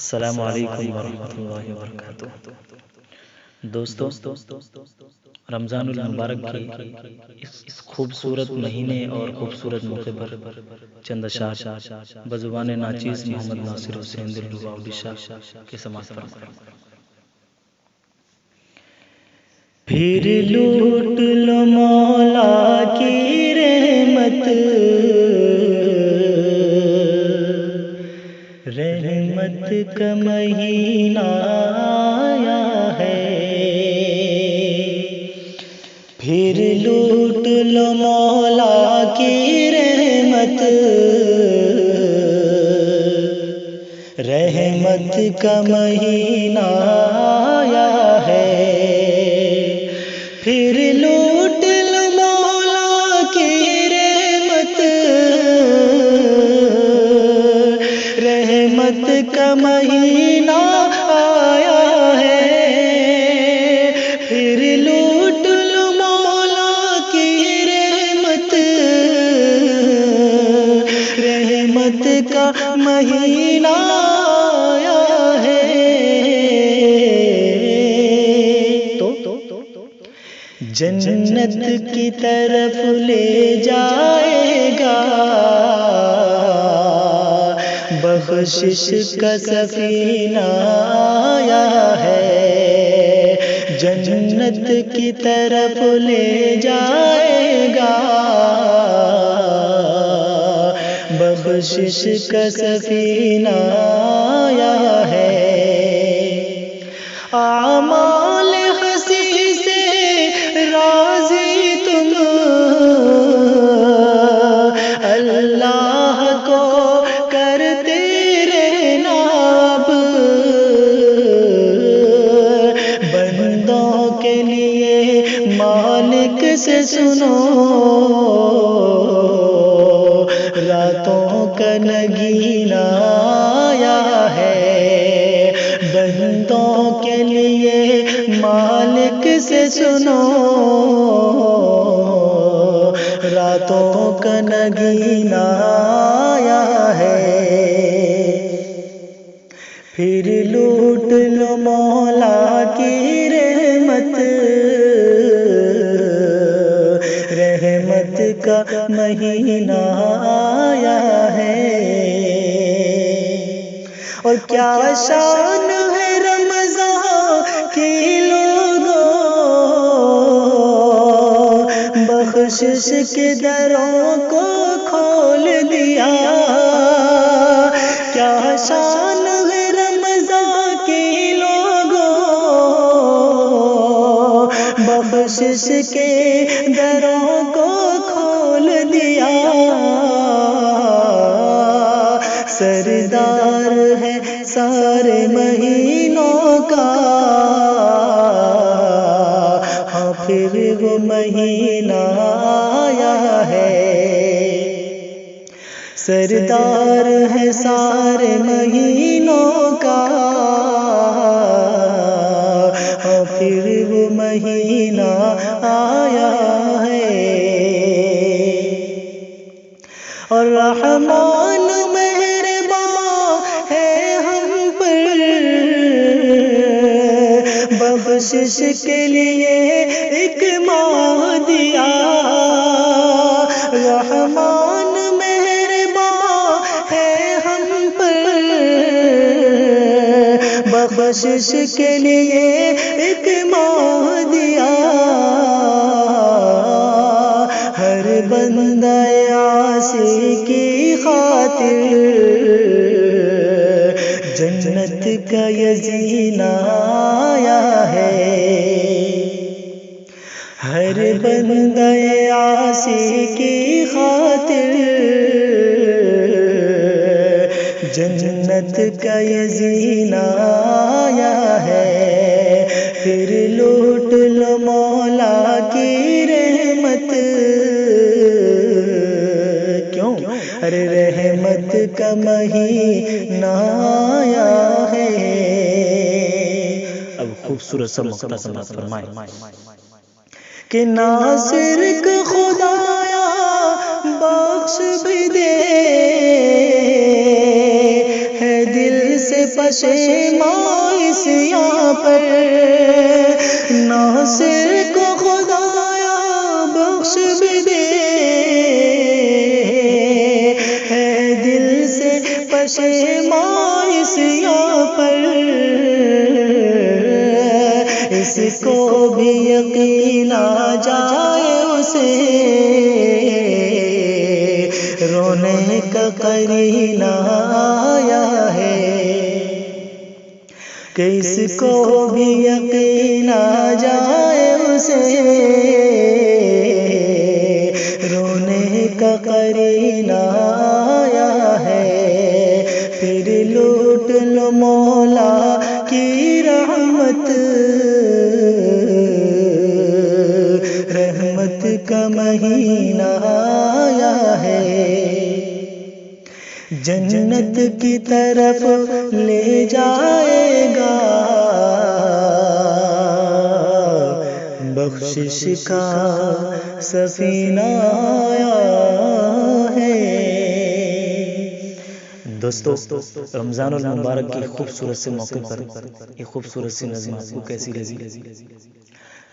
السلام علیکم ورحمۃ اللہ وبرکاتہ۔ دوستو، رمضان المبارک کے اس خوبصورت مہینے اور خوبصورت موقع پر چند اشعار بزبان ناچیز محمد ناصر حسین دلربا اڈیشہ کے سماعت فرمائیں۔ پھر لوٹ لو مولا کی رحمت، رحمت کا مہینہ آیا ہے۔ پھر لوٹ لو مولا کی رحمت، رحمت کا مہینہ آیا ہے۔ پھر لوٹ لو مولا کی رحمت، رحمت کا مہینہ آیا ہے۔ پھر لوٹ لو مولا کی رحمت، رحمت کا مہینہ آیا ہے۔ جنت کی طرف لے جائے گا، بخشش کا سفینہ آیا ہے۔ جنت کی طرف لے جائے گا، بخشش کا سفینہ آیا ہے۔ اعمال حسی سے راضی تم اللہ کو کرتے رہنا، بندوں کے لیے مالک سے سنو، راتوں کا نگینہ آیا ہے۔ بندوں کے لیے مالک سے سنو، راتوں کا نگینہ آیا ہے۔ پھر لوٹ لو مولا کی رحمت، رحمت کا مہینہ آیا ہے۔ اور کیا شان ہے رمضان کی لوگوں، بخشش کے دروں کو کھول دیا۔ کیا شان ہے رمضان کی لوگوں، بخشش کے دروں کو کھول دیا۔ سردار ہے سارے مہینوں کا، ہاں پھر وہ مہینہ آیا ہے۔ سردار ہے سارے مہینوں کا، ہاں پھر وہ مہینہ آیا ہے۔ اور رحمان بخشش کے لیے ایک ماہ دیا۔ رحمان مہربان ہے ہم پر، بخشش کے لیے ایک ماہ دیا۔ ہر بندہ عاصی کی خاطر جنت کا یزینہ آیا ہے۔ ہر بندہ عاصی کی خاطر جنت کا یزینہ آیا ہے۔ پھر لوٹ لو مولا کی رحمت، کیوں؟ ارے رحمت کا مہینہ آیا ہے۔ اب خوبصورت سا مقطع سماعت فرمائیں کہ ناصر کا خدایا بخش بھی دے، ہے دل سے پشیمان اس یہاں پر، ناصر کو خدایا بخش بھی دے، ہے دل سے پشیمان اس یہاں پر، اس کو بھی یقین آ جائے اسے، رونے کا قرینہ آیا ہے، کہ اس کو بھی یقین آ جائے اسے، رونے کا قرینہ آیا ہے، پھر لوٹ لو مولا کی رحمت، رحمت کا مہینہ آیا ہے، جنت کی طرف لے جائے گا، بخشش کا سفینہ آیا ہے۔ دوستو، رمضان المبارک کی خوبصورت سے موقع پر یہ خوبصورت سی نظم آپ کو کیسی لگی؟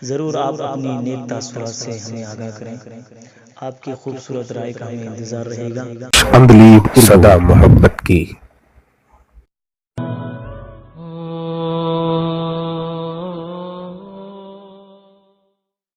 ضرور آپ اپنی نیک تاثرات سے ہمیں آگاہ کریں، آپ کی خوبصورت رائے کا ہمیں انتظار رہے گا۔ عندلیب صدا محبت کی